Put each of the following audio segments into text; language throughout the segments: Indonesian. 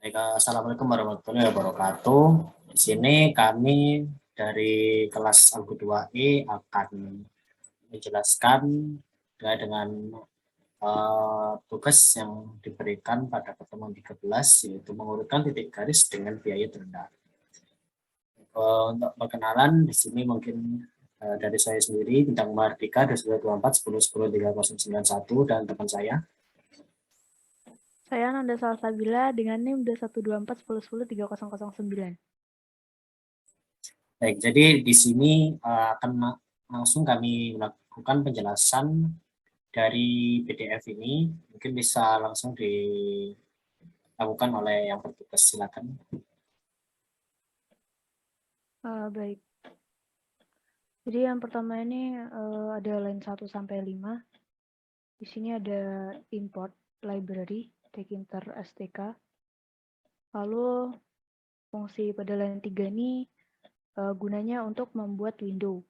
Baik, Assalamualaikum warahmatullahi wabarakatuh. Di sini kami dari kelas Algo 2E akan menjelaskan terkait dengan tugas yang diberikan pada pertemuan 13, yaitu mengurutkan titik garis dengan biaya terendah. Untuk perkenalan, di sini mungkin dari saya sendiri, Bintang Mardika 2224 10 10 3091 dan teman saya. Saya Nanda Salsabila dengan NIM 2124 10 10 3009. Baik, jadi di sini akan langsung kami melakukan penjelasan dari PDF ini. Mungkin bisa langsung dilakukan oleh yang bertugas, silakan. Baik. Jadi yang pertama ini ada line 1 sampai 5. Di sini ada import library Tekinter STK. Lalu fungsi pada line 3 ini gunanya untuk membuat window.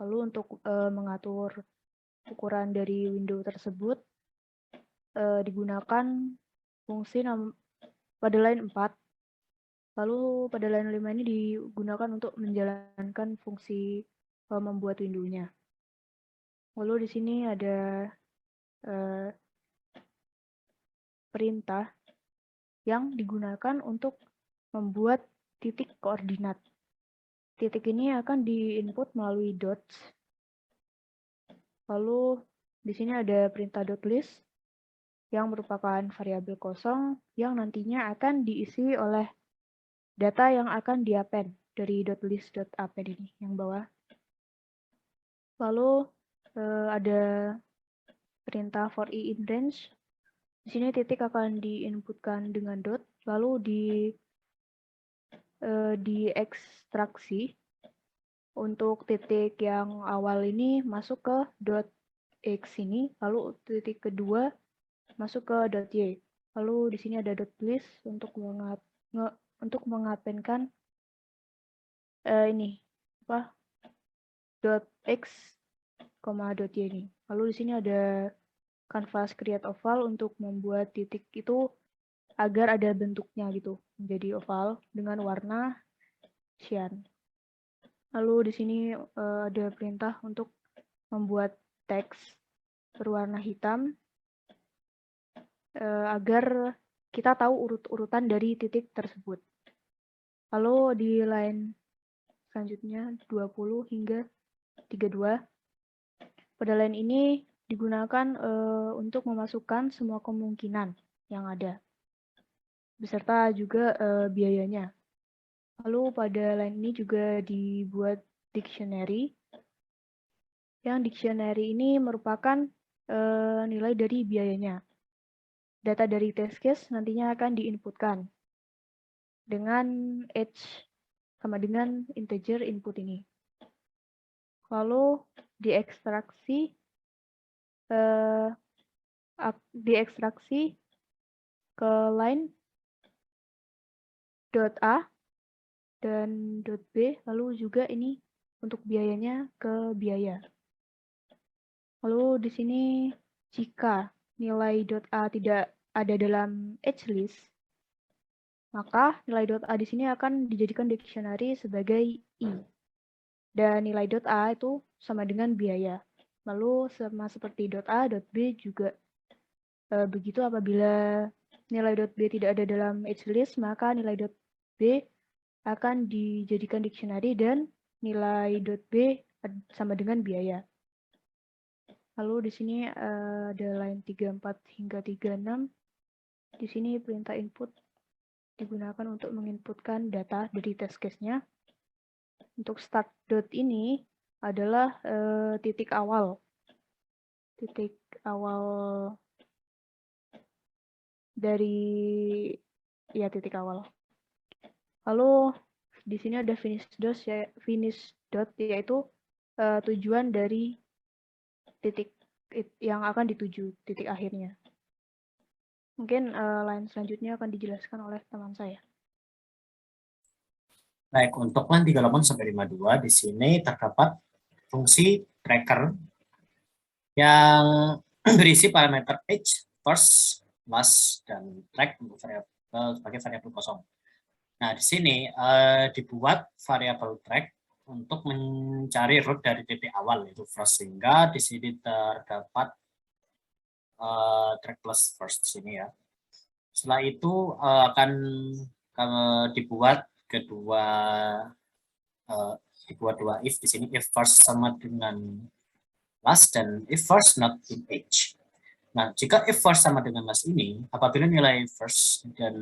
Lalu untuk mengatur ukuran dari window tersebut digunakan fungsi pada line 4. Lalu pada line 5 ini digunakan untuk menjalankan fungsi membuat window-nya. Lalu di sini ada perintah yang digunakan untuk membuat titik koordinat. Titik ini akan diinput melalui dots. Lalu di sini ada perintah .list yang merupakan variabel kosong yang nantinya akan diisi oleh data yang akan diappend dari .list.append ini yang bawah. Lalu ada perintah for i in range. Di sini titik akan diinputkan dengan dot, lalu diekstraksi untuk titik yang awal ini masuk ke dot x ini, lalu titik kedua masuk ke dot y. Lalu di sini ada dot list untuk mengapenkan ini dot x, dot y ini. Lalu di sini ada canvas create oval untuk membuat titik itu agar ada bentuknya gitu, menjadi oval dengan warna cyan. Lalu di sini ada perintah untuk membuat teks berwarna hitam agar kita tahu urut-urutan dari titik tersebut. Lalu di line selanjutnya 20 hingga 32. Pada line ini digunakan untuk memasukkan semua kemungkinan yang ada, beserta juga biayanya. Lalu pada line ini juga dibuat dictionary. Yang dictionary ini merupakan nilai dari biayanya. Data dari test case nantinya akan diinputkan dengan age sama dengan integer input ini. Lalu diekstraksi ke line .a dan .b, lalu juga ini untuk biayanya ke biaya. Lalu di sini jika nilai .a tidak ada dalam edge list, maka nilai .a di sini akan dijadikan dictionary sebagai i. Dan nilai .a itu sama dengan biaya. Lalu sama seperti .a, .b juga begitu. Apabila nilai .b tidak ada dalam edge list, maka nilai .b akan dijadikan dictionary dan nilai .b sama dengan biaya. Lalu di sini ada line 34 hingga 36. Di sini perintah input digunakan untuk menginputkan data dari test case-nya. Untuk start dot ini adalah titik awal dari titik awal. Lalu di sini ada finish dot yaitu tujuan dari titik yang akan dituju, titik akhirnya. Mungkin line selanjutnya akan dijelaskan oleh teman saya. Baik, untuk line 38 sampai 52 di sini terdapat fungsi tracker yang berisi parameter age, first, last, dan track untuk sebagai variabel kosong. Nah, di sini dibuat variabel track untuk mencari root dari titik awal, yaitu first, sehingga di sini terdapat track plus first sini ya. Setelah itu akan dibuat kedua dua if di sini, if first sama dengan last dan if first not in age. Nah, jika if first sama dengan last ini, apabila nilai first dan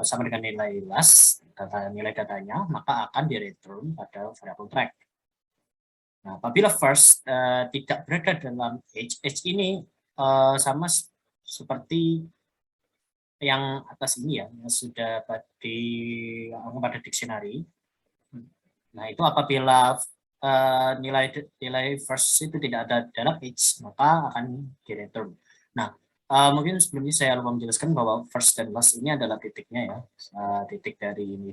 sama dengan nilai last, nilai datanya, maka akan di-return pada variable track. Nah, apabila first tidak berada dalam age ini sama seperti yang atas ini ya, yang sudah pada dictionary. Nah, itu apabila nilai first itu tidak ada dalam age, maka akan di-return. Nah, mungkin sebelumnya saya lupa menjelaskan bahwa first dan last ini adalah titiknya ya, titik dari ini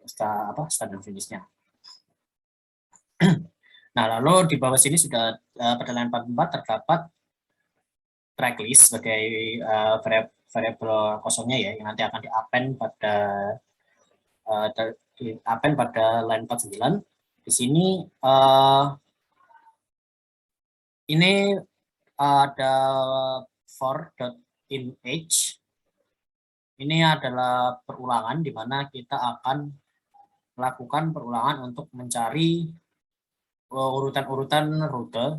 start dan finishnya. Nah, lalu di bawah sini sudah pada line 44 terdapat tracklist sebagai variabel kosongnya ya, yang nanti akan di-append pada line 49. Di sini ini ada for.inAge. Ini adalah perulangan di mana kita akan melakukan perulangan untuk mencari urutan-urutan rute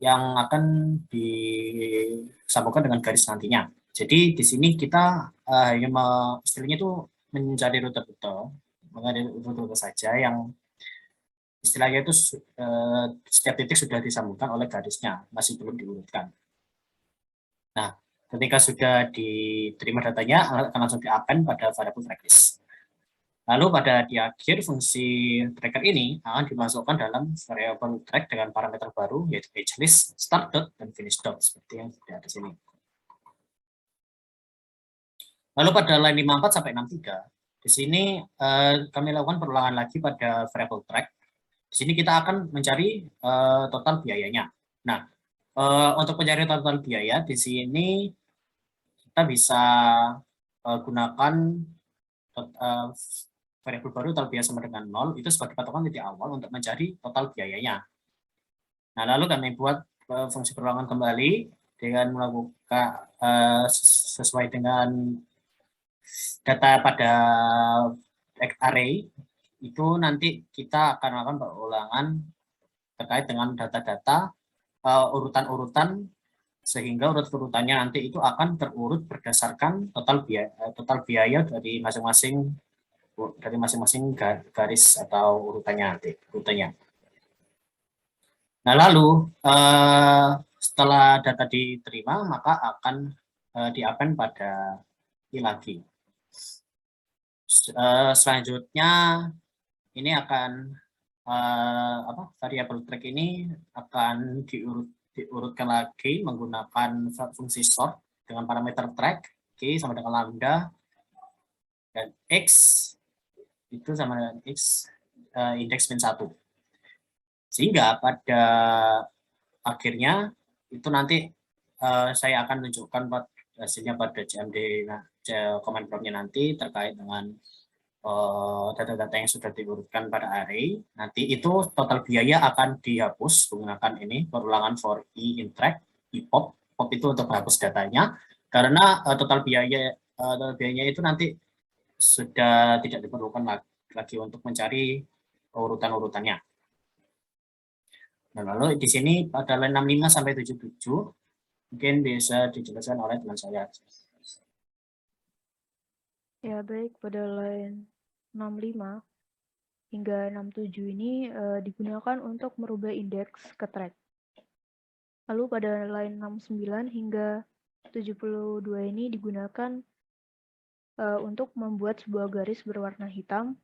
yang akan disambungkan dengan garis nantinya. Jadi di sini kita hanya istilahnya itu mencari rute-rute saja yang istilahnya itu setiap titik sudah disambungkan oleh garisnya, masih belum diurutkan. Nah, ketika sudah diterima datanya, akan langsung di-append pada variable tracklist. Lalu pada di akhir fungsi tracker ini akan dimasukkan dalam variable track dengan parameter baru, yaitu agelist, start dot, dan finish dot, seperti yang di atas ini. Lalu pada line 54 sampai 63, di sini kami lakukan perulangan lagi pada variable track. Di sini kita akan mencari total biayanya. Nah, untuk mencari total biaya di sini kita bisa gunakan variabel baru total biaya sama dengan 0 itu sebagai patokan titik awal untuk mencari total biayanya. Nah, lalu kami buat fungsi perulangan kembali dengan melakukan sesuai dengan data pada array itu, nanti kita akan melakukan perulangan terkait dengan data-data urutan-urutan, sehingga urut-urutannya nanti itu akan terurut berdasarkan total biaya dari masing-masing garis atau urutannya nanti rutenya. Nah, lalu setelah data diterima, maka akan di-append pada ini lagi. Selanjutnya ini akan variabel track ini akan diurutkan lagi menggunakan fungsi sort dengan parameter track sama dengan lambda, dan x itu sama dengan x indeks min 1, sehingga pada akhirnya itu nanti saya akan tunjukkan hasilnya pada CMD command prompt-nya nanti terkait dengan data-data yang sudah diurutkan pada array. Nanti itu total biaya akan dihapus menggunakan ini perulangan for i in track, pop itu untuk menghapus datanya, karena total biayanya itu nanti sudah tidak diperlukan lagi untuk mencari urutan-urutannya. Nah, lalu di sini pada line 65 sampai 77 mungkin bisa dijelaskan oleh teman saya. Ya, baik. Pada line 65 hingga 67 ini digunakan untuk merubah indeks ke track. Lalu pada line 69 hingga 72 ini digunakan untuk membuat sebuah garis berwarna hitam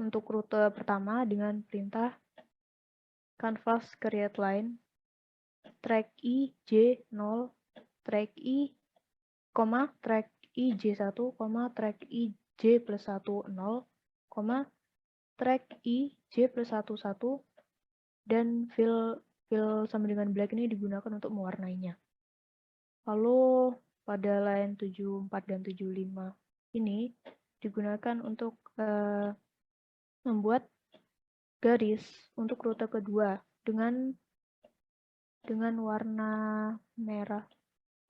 untuk rute pertama dengan perintah canvas create line track i j0 track i, track ij1, track ij plus 1 0, track ij plus 1 1, dan fill sama dengan black ini digunakan untuk mewarnainya. Lalu pada line 74 dan 75 ini digunakan untuk membuat garis untuk rute kedua dengan warna merah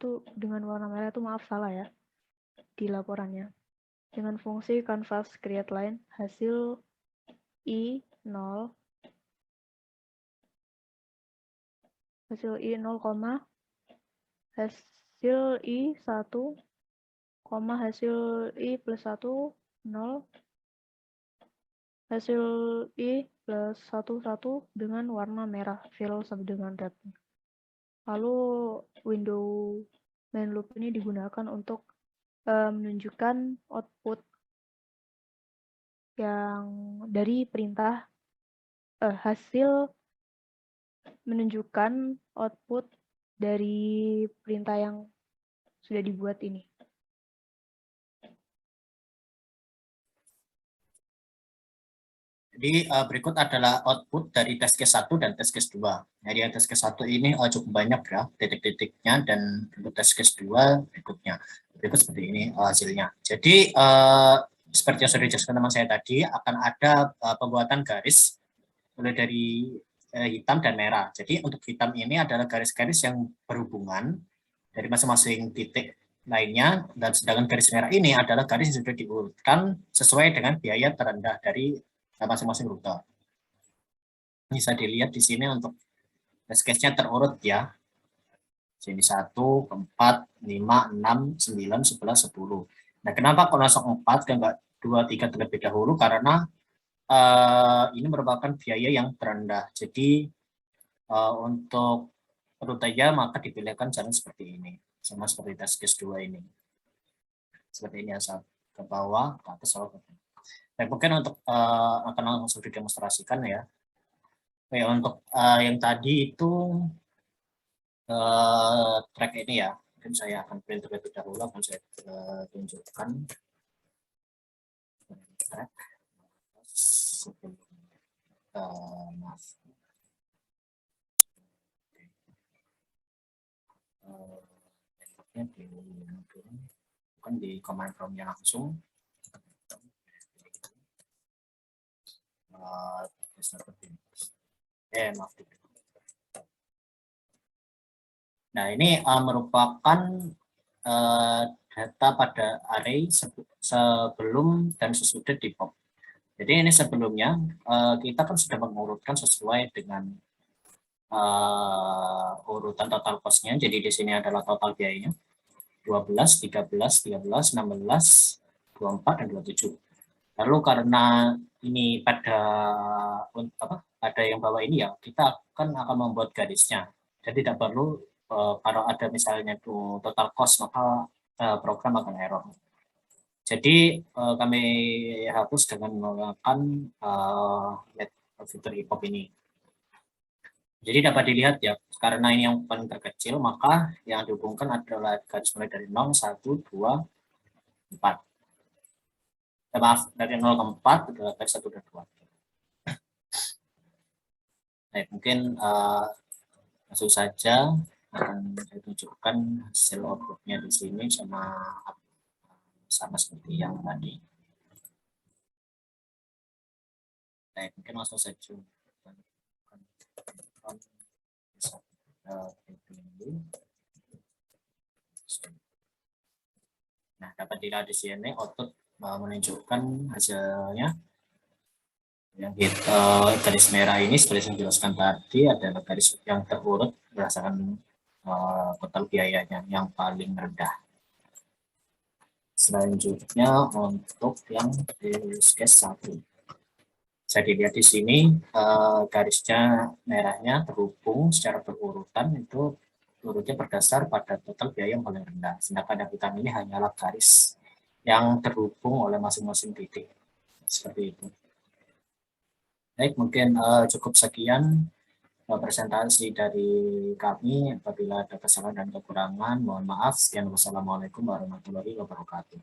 itu maaf salah ya di laporannya, dengan fungsi canvas create line hasil I0 hasil I0, hasil I1, hasil I plus 1, 0, hasil I plus 1, 1 dengan warna merah, fill sampai dengan red. Lalu window main loop ini digunakan untuk menunjukkan output yang dari perintah hasil menunjukkan output dari perintah yang sudah dibuat ini. Jadi berikut adalah output dari test case 1 dan test case 2. Jadi test case 1 ini cukup banyak ya titik-titiknya, dan untuk test case 2 berikutnya. Berikut seperti ini hasilnya. Jadi seperti yang sudah dijelaskan teman saya tadi, akan ada pembuatan garis mulai dari hitam dan merah. Jadi untuk hitam ini adalah garis-garis yang berhubungan dari masing-masing titik lainnya, dan sedangkan garis merah ini adalah garis yang sudah diurutkan sesuai dengan biaya terendah dari masing-masing rute. Bisa dilihat di sini untuk test case-nya terurut ya. Sini 1, 4, 5, 6, 9, 11, 10. Nah, kenapa kok langsung 4 dan enggak 2, 3 terlebih dahulu? Karena ini merupakan biaya yang terendah. Jadi untuk rutenya maka dipilihkan jalan seperti ini. Sama seperti test case 2 ini. Seperti ini asal ke bawah, ke atas, ke bawah. Nah, mungkin untuk akan langsung didemonstrasikan ya. Oke, untuk yang tadi itu track ini ya, mungkin saya akan print terlebih dahulu, akan saya tunjukkan track sebelum maaf. Bukan di command prompt-nya langsung. Maaf. Nah, ini merupakan data pada array sebelum dan sesudah di pop. Jadi ini sebelumnya kita kan sudah mengurutkan sesuai dengan urutan total cost-nya. Jadi di sini adalah total biayanya 12, 13, 13, 16, 24, dan 27. Lalu karena ini pada yang bawah ini ya, kita akan membuat garisnya. Jadi tidak perlu kalau ada misalnya itu total cost, maka program akan error. Jadi kami hapus dengan menggunakan fitur EPOP ini. Jadi dapat dilihat ya, karena ini yang paling terkecil, maka yang dihubungkan adalah garis mulai dari 0, 1, 2, 4. Maaf, dari 0 ke 4 adalah garis 1 dan 2. Baik, mungkin langsung saja akan saya tunjukkan hasil outputnya di sini sama seperti yang tadi. Baik, mungkin langsung saja. Nah, dapat dilihat di sini output menunjukkan hasilnya. Yang garis merah ini seperti yang dijelaskan tadi adalah garis yang terurut berdasarkan total biayanya yang paling rendah. Selanjutnya untuk yang use case 1. Saya dilihat di sini garisnya merahnya terhubung secara berurutan, itu urutnya berdasar pada total biaya yang paling rendah. Sedangkan yang hitam ini hanyalah garis yang terhubung oleh masing-masing titik. Seperti itu. Baik, mungkin cukup sekian presentasi dari kami. Apabila ada kesalahan dan kekurangan, mohon maaf. Sekian, wassalamualaikum warahmatullahi wabarakatuh.